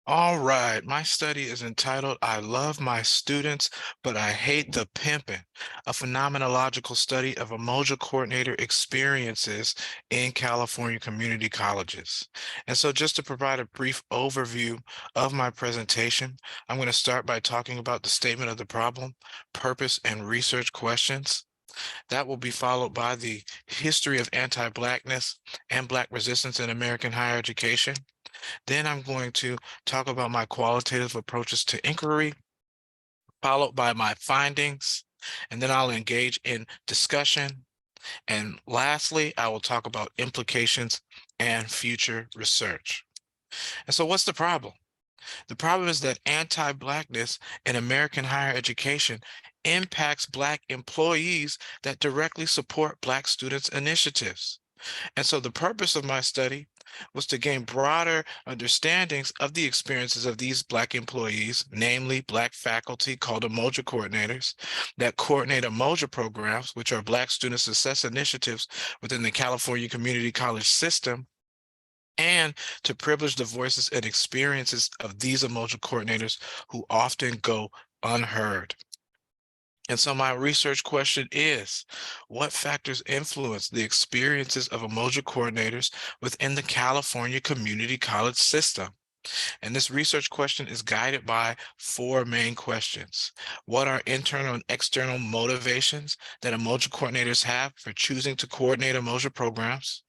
All right, my study is entitled I Love My Students, but I Hate the Pimpin', a phenomenological study of Umoja Coordinator experiences in California community colleges. And so just to provide a brief overview of my presentation, I'm going to start by talking about the statement of the problem, purpose, and research questions. That will be followed by the history of anti-Blackness and Black resistance in American higher education. Then I'm going to talk about my qualitative approaches to inquiry, followed by my findings, and then I'll engage in discussion. And lastly, I will talk about implications and future research. And so what's the problem? The problem is that anti-Blackness in American higher education impacts Black employees that directly support Black students' initiatives. And so the purpose of my study was to gain broader understandings of the experiences of these Black employees, namely Black faculty called Umoja Coordinators, that coordinate Umoja programs, which are Black student success initiatives within the California Community College system, and to privilege the voices and experiences of these Umoja coordinators who often go unheard. And so my research question is, what factors influence the experiences of Umoja coordinators within the California Community College system? And this research question is guided by four main questions. What are internal and external motivations that Umoja coordinators have for choosing to coordinate Umoja programs?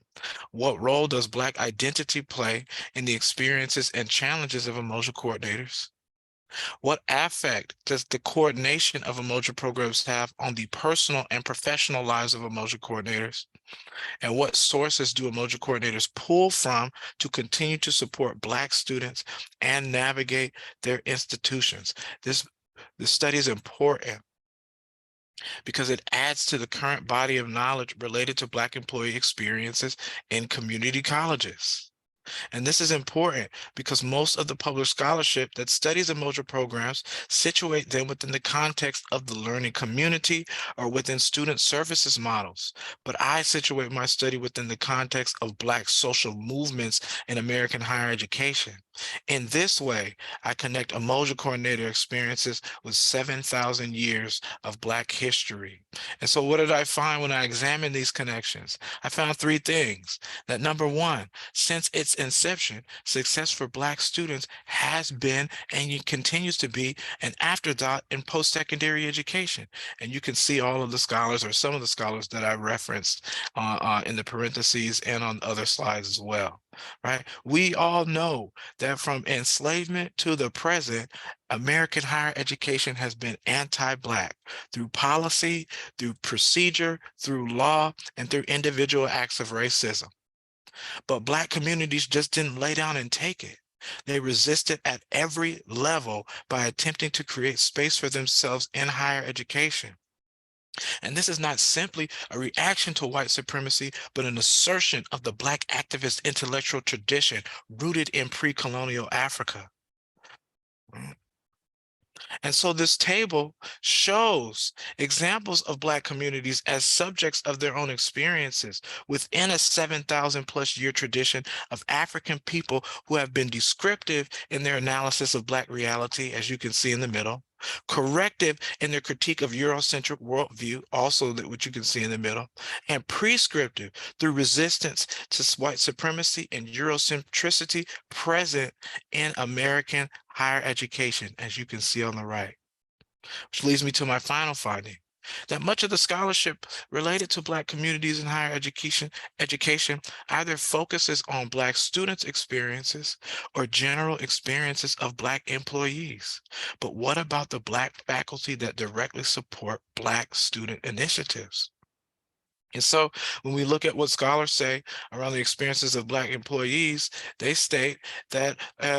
What role does Black identity play in the experiences and challenges of Umoja coordinators? What affect does the coordination of Umoja programs have on the personal and professional lives of Umoja coordinators? And what sources do Umoja coordinators pull from to continue to support Black students and navigate their institutions? This study is important because it adds to the current body of knowledge related to Black employee experiences in community colleges. And this is important because most of the published scholarship that studies Umoja programs situate them within the context of the learning community or within student services models. But I situate my study within the context of Black social movements in American higher education. In this way, I connect Umoja coordinator experiences with 7,000 years of Black history. And so what did I find when I examined these connections? I found three things. That number one, since its inception, success for Black students has been and continues to be an afterthought in post-secondary education. And you can see all of the scholars or some of the scholars that I referenced in the parentheses and on other slides as well, right? We all know that from enslavement to the present, American higher education has been anti-Black through policy, through procedure, through law, and through individual acts of racism. But Black communities just didn't lay down and take it. They resisted at every level by attempting to create space for themselves in higher education. And this is not simply a reaction to white supremacy, but an assertion of the Black activist intellectual tradition rooted in pre-colonial Africa. And so this table shows examples of Black communities as subjects of their own experiences within a 7,000 plus year tradition of African people who have been descriptive in their analysis of Black reality, as you can see in the middle, corrective in their critique of Eurocentric worldview, also that what you can see in the middle, and prescriptive through resistance to white supremacy and Eurocentricity present in American higher education, as you can see on the right. Which leads me to my final finding, that much of the scholarship related to Black communities in higher education either focuses on Black students' experiences or general experiences of Black employees. But what about the Black faculty that directly support Black student initiatives? And so when we look at what scholars say around the experiences of Black employees, they state that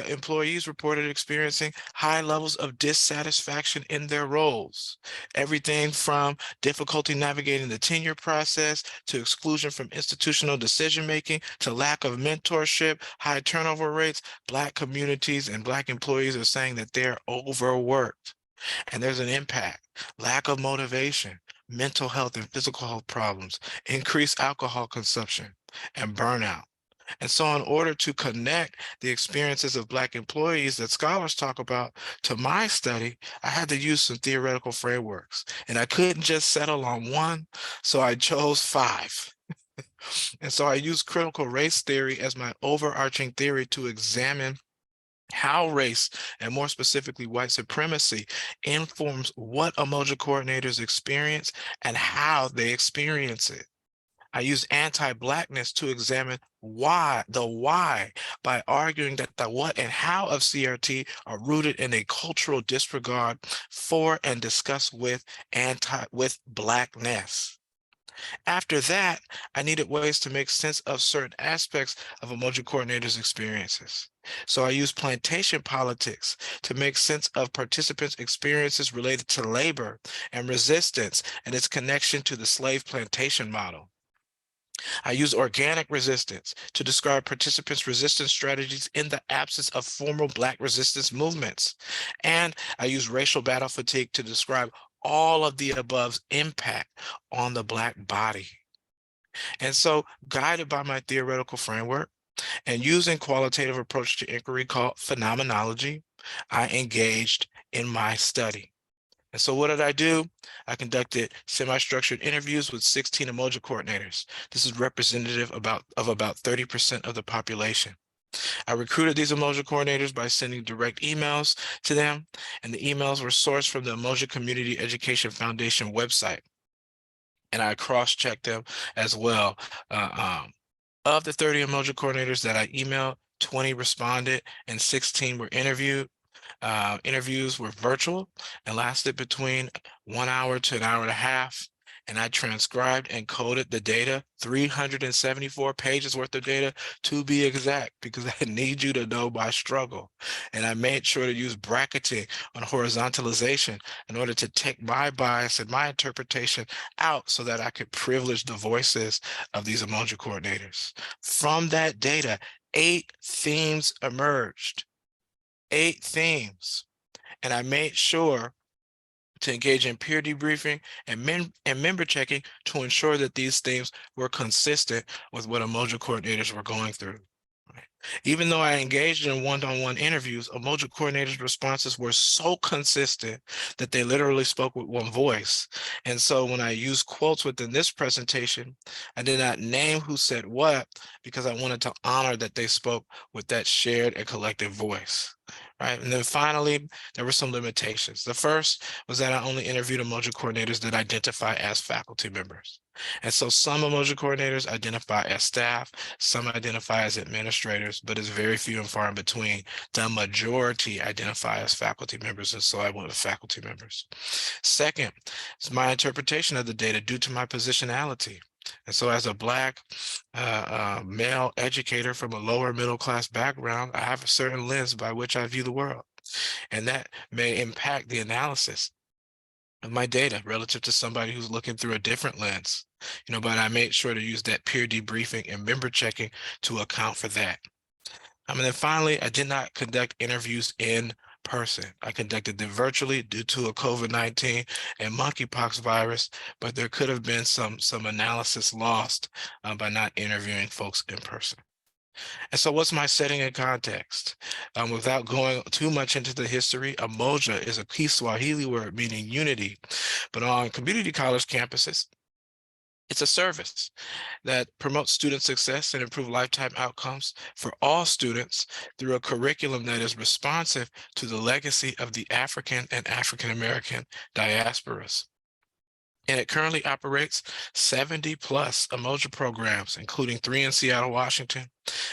employees reported experiencing high levels of dissatisfaction in their roles. Everything from difficulty navigating the tenure process to exclusion from institutional decision-making to lack of mentorship, high turnover rates. Black communities and Black employees are saying that they're overworked. And there's an impact, lack of motivation, mental health and physical health problems, increased alcohol consumption, and burnout. And so in order to connect the experiences of Black employees that scholars talk about to my study, I had to use some theoretical frameworks. And I couldn't just settle on one, so I chose five. And so I used critical race theory as my overarching theory to examine how race, and more specifically white supremacy, informs what Umoja coordinators experience and how they experience it. I use anti-Blackness to examine why, by arguing that the what and how of CRT are rooted in a cultural disregard for and discussed with Blackness. After that, I needed ways to make sense of certain aspects of Umoja coordinators' experiences. So I used plantation politics to make sense of participants' experiences related to labor and resistance and its connection to the slave plantation model. I use organic resistance to describe participants' resistance strategies in the absence of formal Black resistance movements. And I use racial battle fatigue to describe all of the above's impact on the Black body. And so, guided by my theoretical framework and using qualitative approach to inquiry called phenomenology, I engaged in my study. And so what did I do? I conducted semi-structured interviews with 16 Umoja coordinators. This is representative of about 30% of the population. I recruited these Umoja coordinators by sending direct emails to them, and the emails were sourced from the Umoja Community Education Foundation website. And I cross-checked them as well. Of the 30 Umoja coordinators that I emailed, 20 responded and 16 were interviewed. Interviews were virtual and lasted between 1 hour to an hour and a half. And I transcribed and coded the data, 374 pages worth of data to be exact, because I need you to know my struggle. And I made sure to use bracketing on horizontalization in order to take my bias and my interpretation out so that I could privilege the voices of these Umoja coordinators. From that data, 8 themes emerged. 8 themes. And I made sure to engage in peer debriefing and member checking to ensure that these themes were consistent with what Umoja coordinators were going through. Right? Even though I engaged in one-on-one interviews, Umoja coordinators' responses were so consistent that they literally spoke with one voice. And so when I used quotes within this presentation, I did not name who said what because I wanted to honor that they spoke with that shared and collective voice. Right. And then finally, there were some limitations. The first was that I only interviewed Umoja coordinators that identify as faculty members. And so some Umoja coordinators identify as staff, some identify as administrators, but it's very few and far in between. The majority identify as faculty members, and so I went with faculty members. Second, it's my interpretation of the data due to my positionality. And so as a Black male educator from a lower middle class background, I have a certain lens by which I view the world. And that may impact the analysis of my data relative to somebody who's looking through a different lens. But I made sure to use that peer debriefing and member checking to account for that. And then finally, I did not conduct interviews in person. I conducted them virtually due to a COVID-19 and monkeypox virus, but there could have been some analysis lost by not interviewing folks in person. And so what's my setting and context? Without going too much into the history, Umoja is a Kiswahili word meaning unity, but on community college campuses, it's a service that promotes student success and improve lifetime outcomes for all students through a curriculum that is responsive to the legacy of the African and African American diasporas. And it currently operates 70 plus Umoja programs, including 3 in Seattle, Washington,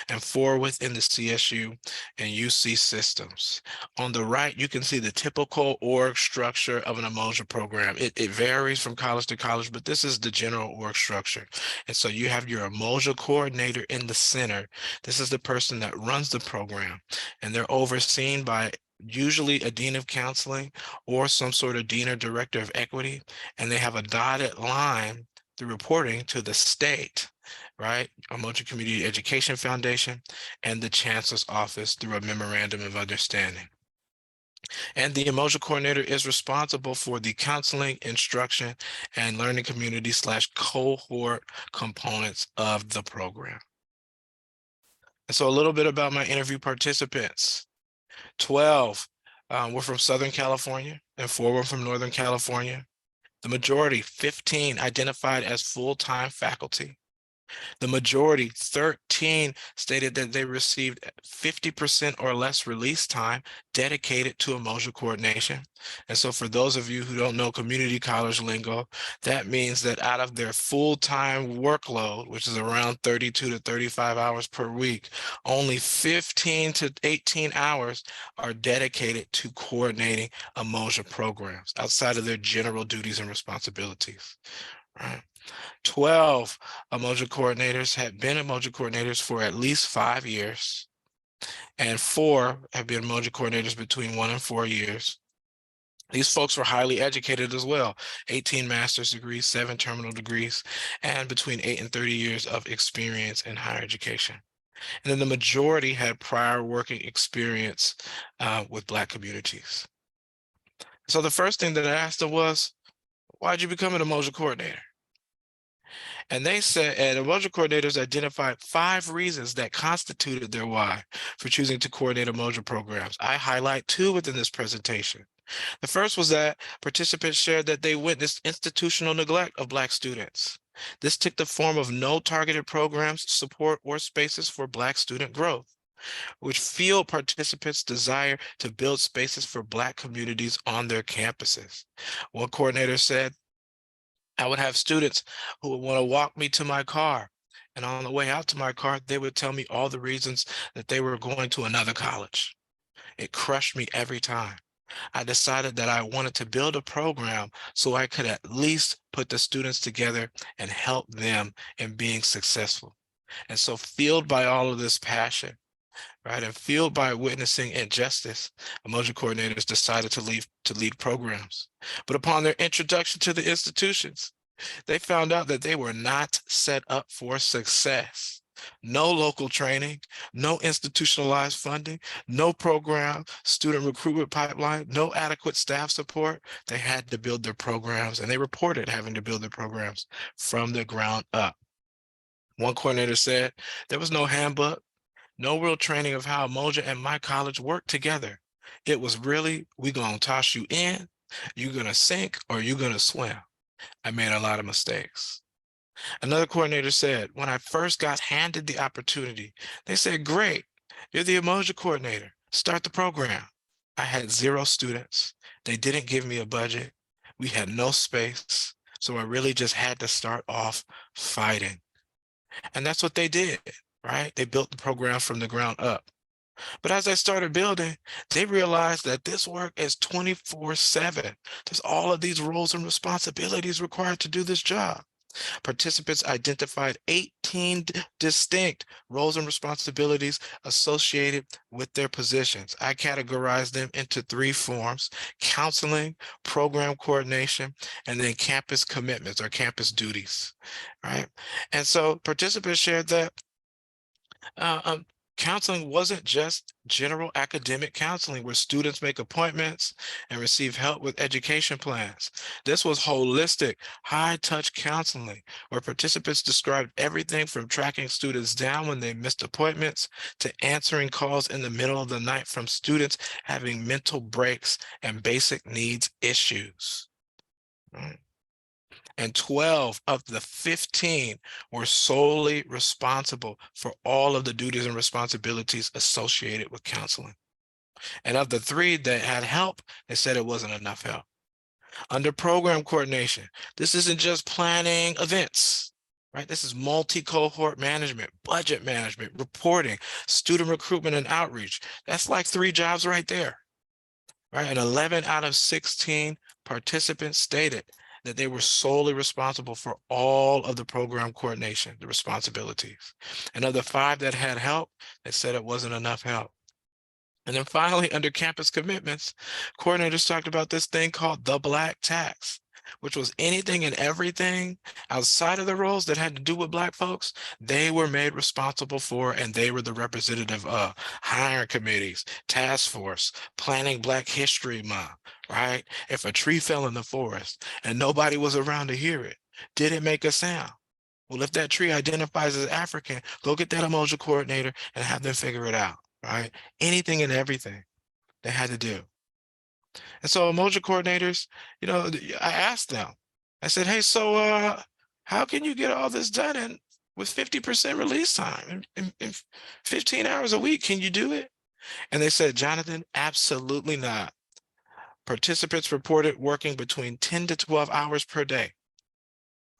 and 4 within the CSU and UC systems. On the right, you can see the typical org structure of an Umoja program. It varies from college to college, but this is the general org structure. And so you have your Umoja coordinator in the center. This is the person that runs the program, and they're overseen by usually a dean of counseling or some sort of dean or director of equity, and they have a dotted line through reporting to the state, right? Umoja Community Education Foundation and the Chancellor's Office through a memorandum of understanding. And the Umoja coordinator is responsible for the counseling, instruction, and learning community / cohort components of the program. And so a little bit about my interview participants. 12 were from Southern California and 4 were from Northern California. The majority, 15, identified as full-time faculty. The majority, 13, stated that they received 50% or less release time dedicated to Umoja coordination. And so for those of you who don't know community college lingo, that means that out of their full-time workload, which is around 32 to 35 hours per week, only 15 to 18 hours are dedicated to coordinating Umoja programs outside of their general duties and responsibilities, right? 12 Umoja coordinators had been Umoja coordinators for at least 5 years, and 4 have been Umoja coordinators between 1 and 4 years. These folks were highly educated as well, 18 master's degrees, 7 terminal degrees, and between 8 and 30 years of experience in higher education. And then the majority had prior working experience with Black communities. So the first thing that I asked them was, why'd you become an Umoja coordinator? And they said, and Umoja coordinators identified 5 reasons that constituted their why for choosing to coordinate Umoja programs. I highlight 2 within this presentation. The first was that participants shared that they witnessed institutional neglect of Black students. This took the form of no targeted programs, support, or spaces for Black student growth, which field participants' desire to build spaces for Black communities on their campuses. One coordinator said, I would have students who would want to walk me to my car. And on the way out to my car, they would tell me all the reasons that they were going to another college. It crushed me every time. I decided that I wanted to build a program so I could at least put the students together and help them in being successful. And so fueled by all of this passion, right, and fueled by witnessing injustice, Umoja coordinators decided to lead programs. But upon their introduction to the institutions, they found out that they were not set up for success. No local training, no institutionalized funding, no program, student recruitment pipeline, no adequate staff support. They had to build their programs, and they reported having to build their programs from the ground up. One coordinator said there was no handbook, no real training of how Umoja and my college work together. It was really, we gonna toss you in, you gonna sink, or you gonna swim. I made a lot of mistakes. Another coordinator said, when I first got handed the opportunity, they said, great, you're the Umoja coordinator, start the program. I had 0 students. They didn't give me a budget. We had no space. So I really just had to start off fighting. And that's what they did, right? They built the program from the ground up. But as I started building, they realized that this work is 24/7. There's all of these roles and responsibilities required to do this job. Participants identified 18 distinct roles and responsibilities associated with their positions. I categorized them into 3 forms: counseling, program coordination, and then campus commitments or campus duties, right? And so participants shared that uh, um, counseling wasn't just general academic counseling where students make appointments and receive help with education plans. This was holistic, high-touch counseling where participants described everything from tracking students down when they missed appointments to answering calls in the middle of the night from students having mental breaks and basic needs issues. Right? And 12 of the 15 were solely responsible for all of the duties and responsibilities associated with counseling. And of the 3 that had help, they said it wasn't enough help. Under program coordination, this isn't just planning events, right? This is multi-cohort management, budget management, reporting, student recruitment and outreach. That's like 3 jobs right there, right? And 11 out of 16 participants stated that they were solely responsible for all of the program coordination, the responsibilities. And of the 5 that had help, they said it wasn't enough help. And then finally, under campus commitments, coordinators talked about this thing called the Black tax, which was anything and everything outside of the roles that had to do with Black folks, they were made responsible for, and they were the representative of hiring committees, task force, planning Black History Month, right? If a tree fell in the forest and nobody was around to hear it, did it make a sound? Well, if that tree identifies as African, go get that Umoja coordinator and have them figure it out, right? Anything and everything they had to do. And so Umoja coordinators, I asked them, I said, hey, so how can you get all this done with 50% release time in 15 hours a week? Can you do it? And they said, Jonathan, absolutely not. Participants reported working between 10 to 12 hours per day,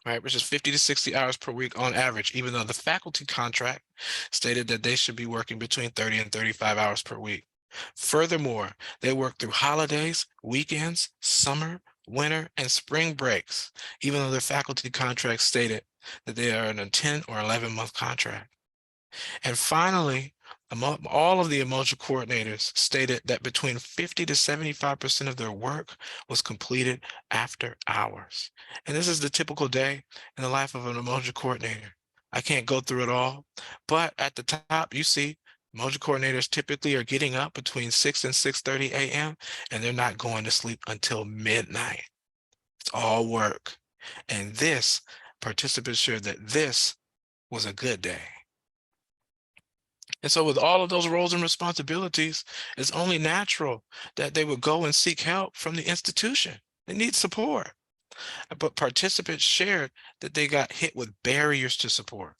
right, which is 50 to 60 hours per week on average, even though the faculty contract stated that they should be working between 30 and 35 hours per week. Furthermore, they work through holidays, weekends, summer, winter, and spring breaks, even though their faculty contract stated that they are in a 10 or 11-month contract. And finally, all of the Umoja coordinators stated that between 50 to 75% of their work was completed after hours. And this is the typical day in the life of an Umoja coordinator. I can't go through it all, but at the top, you see Umoja coordinators typically are getting up between 6 and 6:30 a.m. and they're not going to sleep until midnight. It's all work. And this, participants shared that this was a good day. And so with all of those roles and responsibilities, it's only natural that they would go and seek help from the institution. They need support. But participants shared that they got hit with barriers to support.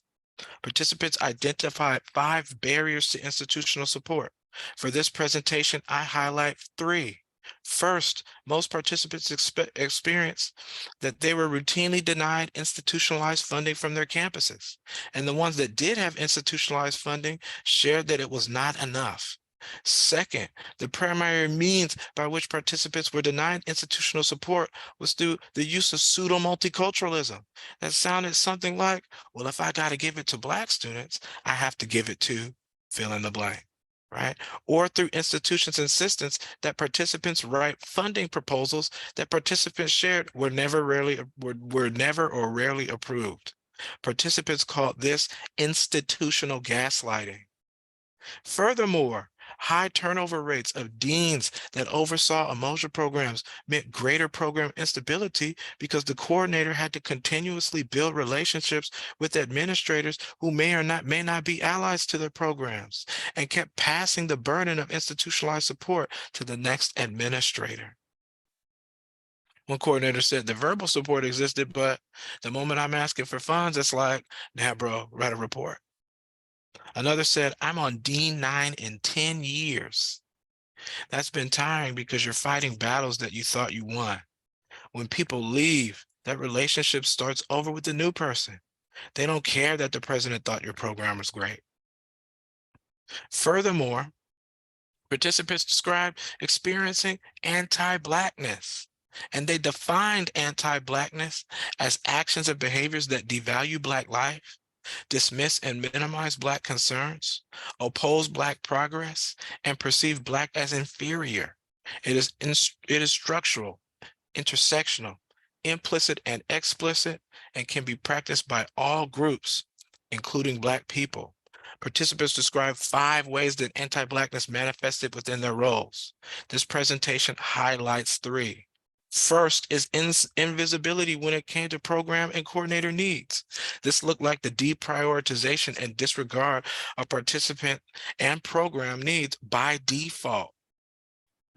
Participants identified 5 barriers to institutional support. For this presentation, I highlight 3. First, most participants experienced that they were routinely denied institutionalized funding from their campuses. And the ones that did have institutionalized funding shared that it was not enough. Second, the primary means by which participants were denied institutional support was through the use of pseudo-multiculturalism. That sounded something like, well, if I got to give it to Black students, I have to give it to fill in the blank, right? Or through institutions' insistence that participants write funding proposals that participants shared were never or rarely approved. Participants called this institutional gaslighting. Furthermore, high turnover rates of deans that oversaw Umoja programs meant greater program instability because the coordinator had to continuously build relationships with administrators who may not be allies to their programs and kept passing the burden of institutionalized support to the next administrator. One coordinator said the verbal support existed, but the moment I'm asking for funds, it's like, nah, bro, write a report. Another said, I'm on D9 in 10 years. That's been tiring because you're fighting battles that you thought you won. When people leave, that relationship starts over with the new person. They don't care that the president thought your program was great. Furthermore, participants described experiencing anti-Blackness, and they defined anti-Blackness as actions and behaviors that devalue Black life, dismiss and minimize Black concerns, oppose Black progress, and perceive Black as inferior. It is structural, intersectional, implicit, and explicit, and can be practiced by all groups, including Black people. Participants describe 5 ways that anti-Blackness manifested within their roles. This presentation highlights 3. First is invisibility when it came to program and coordinator needs. This looked like the deprioritization and disregard of participant and program needs by default.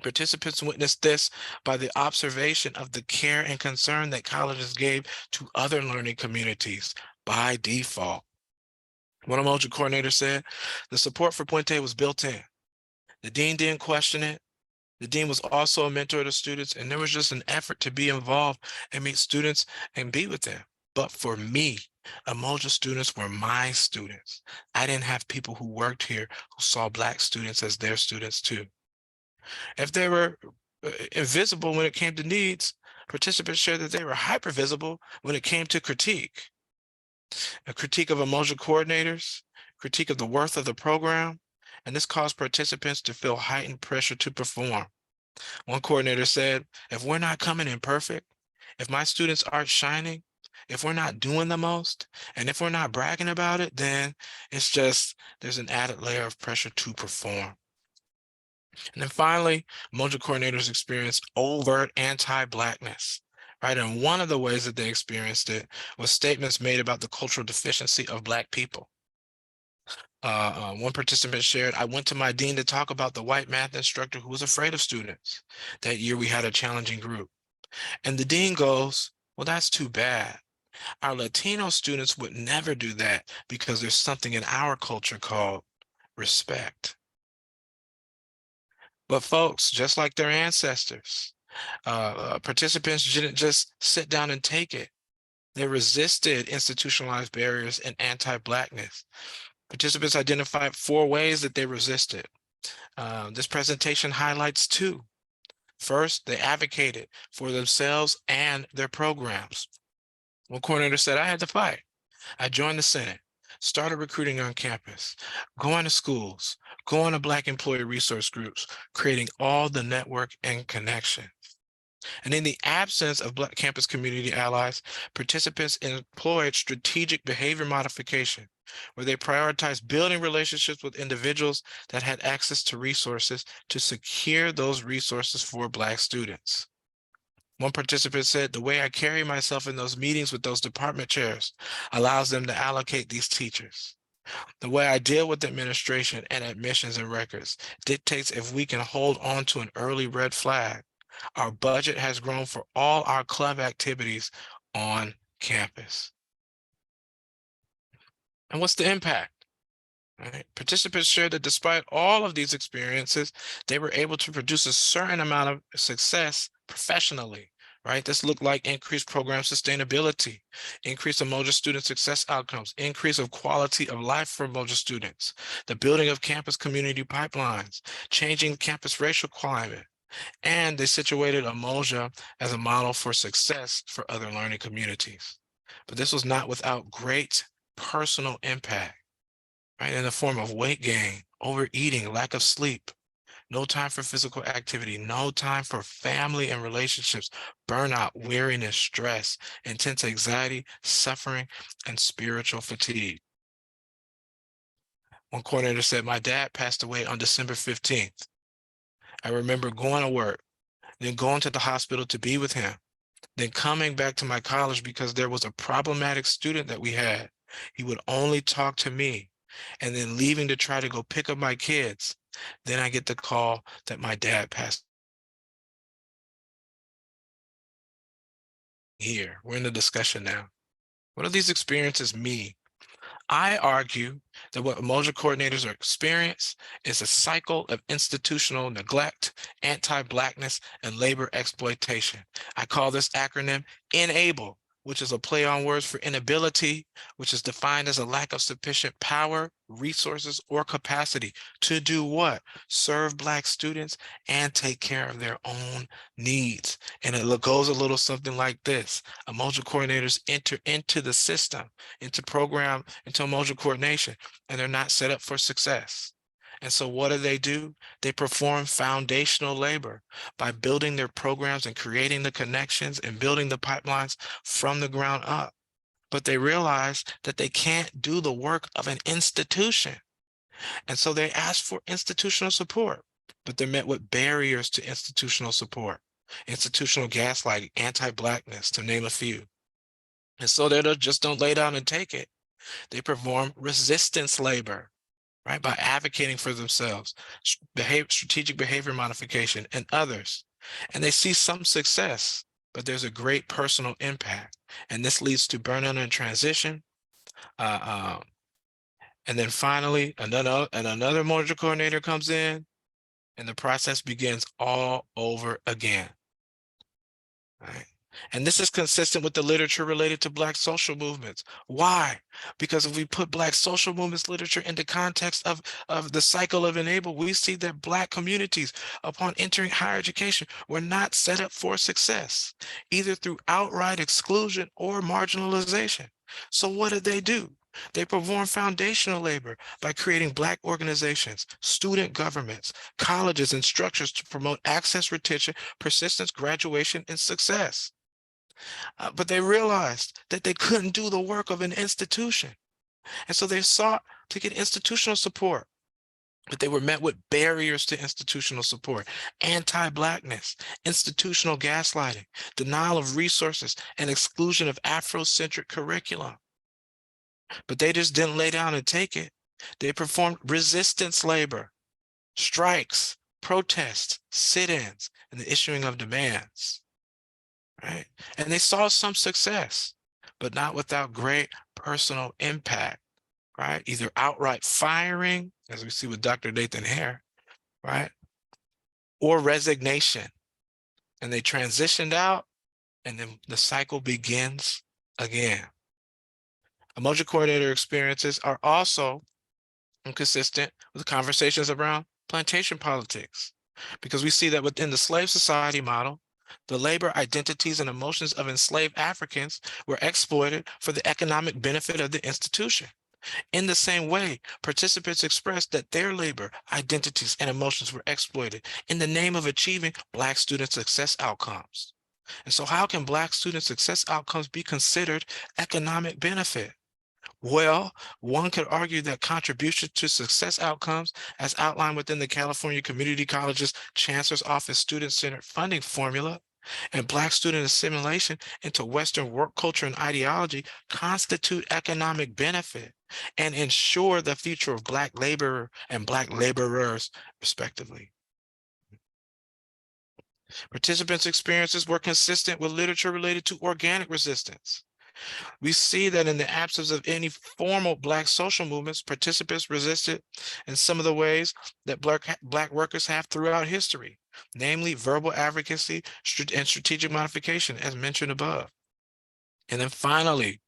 Participants witnessed this by the observation of the care and concern that colleges gave to other learning communities by default. One Umoja coordinator said, the support for Puente was built in. The dean didn't question it. The dean was also a mentor to students, and there was just an effort to be involved and meet students and be with them. But for me, Umoja students were my students. I didn't have people who worked here who saw Black students as their students too. If they were invisible when it came to needs, participants shared that they were hypervisible when it came to critique. A critique of Umoja coordinators, critique of the worth of the program, and this caused participants to feel heightened pressure to perform. One coordinator said, if we're not coming in perfect, if my students aren't shining, if we're not doing the most, and if we're not bragging about it, then it's just, there's an added layer of pressure to perform. And then finally, Umoja coordinators experience overt anti-Blackness. right? And one of the ways that they experienced it was statements made about the cultural deficiency of Black people. One participant shared, "I went to my dean to talk about the white math instructor who was afraid of students. That year we had a challenging group." And the dean goes, "Well, that's too bad. Our Latino students would never do that because there's something in our culture called respect." But folks, just like their ancestors, participants didn't just sit down and take it. They resisted institutionalized barriers and anti-Blackness. Participants identified 4 ways that they resisted. This presentation highlights 2. First, they advocated for themselves and their programs. One coordinator said, "I had to fight. I joined the Senate, started recruiting on campus, going to schools, going to Black employee resource groups, creating all the network and connection." And in the absence of Black campus community allies, participants employed strategic behavior modification, where they prioritized building relationships with individuals that had access to resources to secure those resources for Black students. One participant said, "The way I carry myself in those meetings with those department chairs allows them to allocate these teachers. The way I deal with administration and admissions and records dictates if we can hold on to an early red flag. Our budget has grown for all our club activities on campus." And what's the impact? Right? Participants shared that despite all of these experiences, they were able to produce a certain amount of success professionally. Right? This looked like increased program sustainability, increased Umoja student success outcomes, increase of quality of life for Umoja students, the building of campus community pipelines, changing campus racial climate, and they situated Umoja as a model for success for other learning communities. But this was not without great personal impact, right? In the form of weight gain, overeating, lack of sleep, no time for physical activity, no time for family and relationships, burnout, weariness, stress, intense anxiety, suffering, and spiritual fatigue. One coordinator said, "My dad passed away on December 15th. I remember going to work, then going to the hospital to be with him, then coming back to my college because there was a problematic student that we had. He would only talk to me, and then leaving to try to go pick up my kids. Then I get the call that my dad passed." Here, we're in the discussion now. What do these experiences mean? I argue that what Umoja coordinators are experiencing is a cycle of institutional neglect, anti-Blackness, and labor exploitation. I call this acronym INABLE, which is a play on words for inability, which is defined as a lack of sufficient power, resources, or capacity to do what? Serve Black students and take care of their own needs. And it goes a little something like this. Umoja coordinators enter into the system, into program, into Umoja coordination, and they're not set up for success. And so what do? They perform foundational labor by building their programs and creating the connections and building the pipelines from the ground up. But they realize that they can't do the work of an institution. And so they ask for institutional support, but they're met with barriers to institutional support, institutional gaslighting, anti-Blackness, to name a few. And so they just don't lay down and take it. They perform resistance labor, right? By advocating for themselves, strategic behavior modification, and others. And they see some success, but there's a great personal impact. And this leads to burnout and transition. Uh, and then finally, another module coordinator comes in, and the process begins all over again. Right? And this is consistent with the literature related to Black social movements. Why? Because if we put Black social movements literature into context of the cycle of enable, we see that Black communities, upon entering higher education, were not set up for success, either through outright exclusion or marginalization. So what do? They perform foundational labor by creating Black organizations, student governments, colleges, and structures to promote access, retention, persistence, graduation, and success. But they realized that they couldn't do the work of an institution. And so they sought to get institutional support. but they were met with barriers to institutional support, anti-Blackness, institutional gaslighting, denial of resources, and exclusion of Afrocentric curriculum. But they just didn't lay down and take it. They performed resistance labor, strikes, protests, sit-ins, and the issuing of demands, right? And they saw some success, but not without great personal impact, right? Either outright firing, as we see with Dr. Nathan Hare, right? Or resignation. And they transitioned out, and then the cycle begins again. Umoja Coordinator experiences are also inconsistent with conversations around plantation politics, because we see that within the slave society model, the labor, identities, and emotions of enslaved Africans were exploited for the economic benefit of the institution. In the same way, participants expressed that their labor, identities, and emotions were exploited in the name of achieving Black student success outcomes. And so how can Black student success outcomes be considered economic benefit? Well, one could argue that contribution to success outcomes, as outlined within the California Community College's Chancellor's Office Student-Centered Funding Formula, and Black student assimilation into Western work culture and ideology, constitute economic benefit and ensure the future of Black laborer and Black laborers, respectively. Participants' experiences were consistent with literature related to organic resistance. We see that in the absence of any formal Black social movements, participants resisted in some of the ways that Black workers have throughout history, namely verbal advocacy and strategic modification, as mentioned above. And then finally,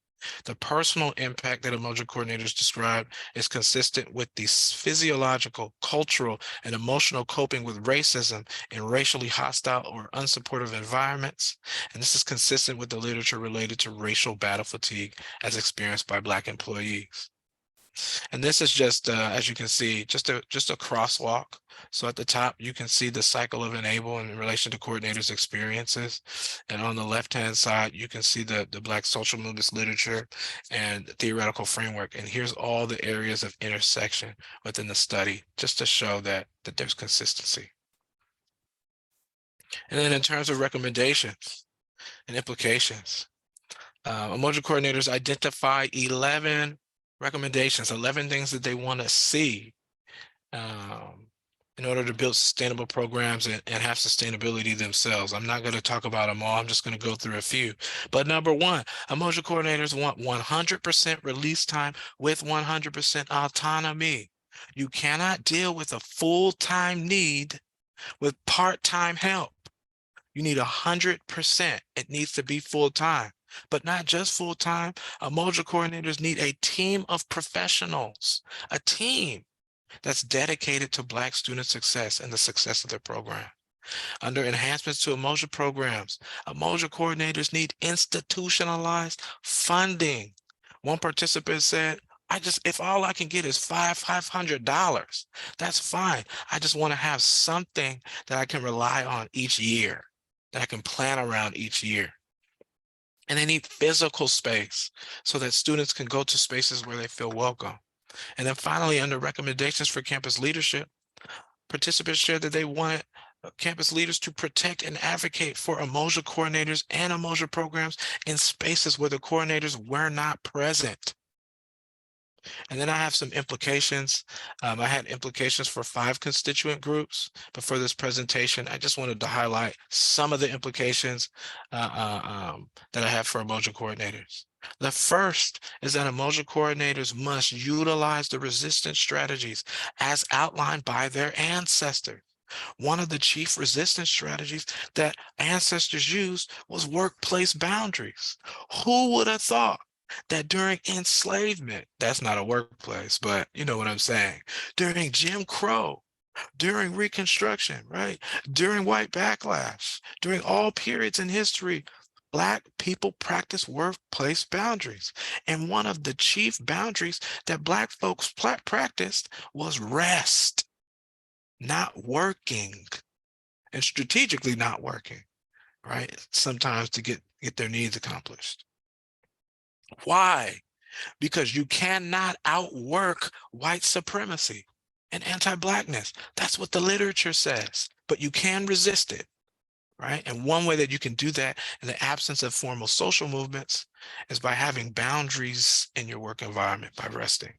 the personal impact that Umoja Coordinators describe is consistent with the physiological, cultural, and emotional coping with racism in racially hostile or unsupportive environments. And this is consistent with the literature related to racial battle fatigue as experienced by Black employees. And this is just, as you can see, just a crosswalk. So at the top, you can see the cycle of INABLE in relation to coordinators' experiences. And on the left-hand side, you can see the Black social movements literature and theoretical framework. And here's all the areas of intersection within the study, just to show that there's consistency. And then in terms of recommendations and implications, Umoja Coordinators identify 11 recommendations, 11 things that they want to see in order to build sustainable programs and have sustainability themselves. I'm not going to talk about them all. I'm just going to go through a few. But number one, Umoja Coordinators want 100% release time with 100% autonomy. You cannot deal with a full-time need with part-time help. You need 100%. It needs to be full-time. But not just full-time. Umoja Coordinators need a team of professionals, a team that's dedicated to Black student success and the success of their program. Under enhancements to Umoja programs, Umoja Coordinators need institutionalized funding. One participant said, if all I can get is $500, that's fine. I just want to have something that I can rely on each year, that I can plan around each year. And they need physical space so that students can go to spaces where they feel welcome. And then finally, under recommendations for campus leadership, participants shared that they wanted campus leaders to protect and advocate for Umoja Coordinators and Umoja programs in spaces where the coordinators were not present. And then I have some implications. I had implications for 5 constituent groups, but for this presentation, I just wanted to highlight some of the implications that I have for Umoja Coordinators. The first is that Umoja Coordinators must utilize the resistance strategies as outlined by their ancestors. One of the chief resistance strategies that ancestors used was workplace boundaries. Who would have thought that during enslavement, that's not a workplace, but you know what I'm saying, during Jim Crow, during Reconstruction, right? During white backlash, during all periods in history, Black people practice workplace boundaries. And one of the chief boundaries that Black folks practiced was rest, not working, and strategically not working, right? Sometimes to get their needs accomplished. Why? Because you cannot outwork white supremacy. and anti-Blackness. That's what the literature says, but you can resist it, right? And one way that you can do that in the absence of formal social movements is by having boundaries in your work environment, by resting.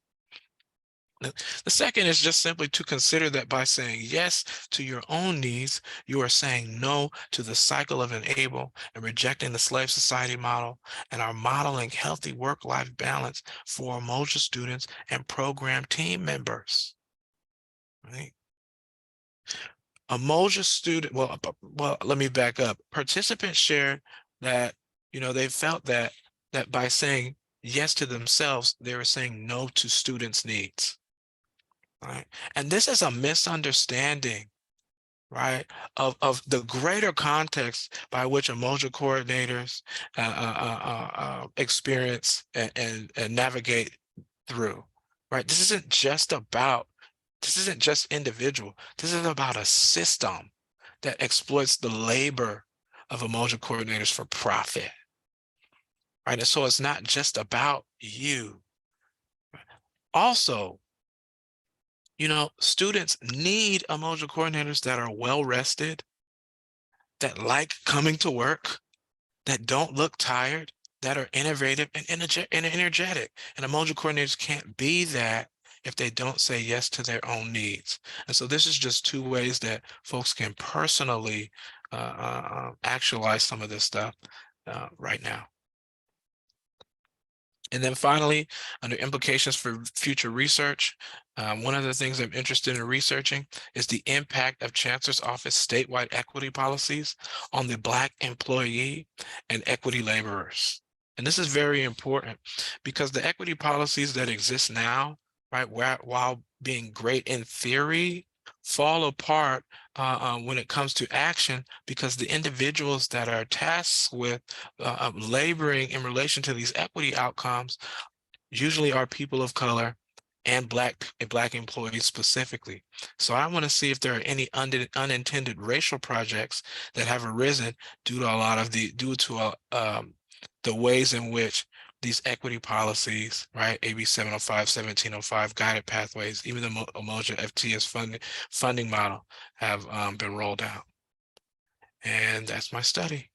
The second is just simply to consider that by saying yes to your own needs, you are saying no to the cycle of enable and rejecting the slave society model, and are modeling healthy work-life balance for Umoja students and program team members. Right? Umoja student, well, let me back up. Participants shared that, they felt that by saying yes to themselves, they were saying no to students' needs. Right? And this is a misunderstanding, right, of the greater context by which Umoja coordinators experience and navigate through, right? This isn't just individual. This is about a system that exploits the labor of Umoja coordinators for profit, right? And so it's not just about you. Also, students need Umoja coordinators that are well rested, that like coming to work, that don't look tired, that are innovative and energetic. And Umoja coordinators can't be that if they don't say yes to their own needs. And so this is just two ways that folks can personally actualize some of this stuff right now. And then finally, under implications for future research, one of the things I'm interested in researching is the impact of Chancellor's Office statewide equity policies on the Black employee and equity laborers. And this is very important because the equity policies that exist now, right, while being great in theory, fall apart when it comes to action, because the individuals that are tasked with laboring in relation to these equity outcomes usually are people of color and Black employees specifically. So I want to see if there are any unintended racial projects that have arisen due to the ways in which these equity policies, right, AB 705, 1705, guided pathways, even the Umoja FTS funding model have been rolled out. And that's my study.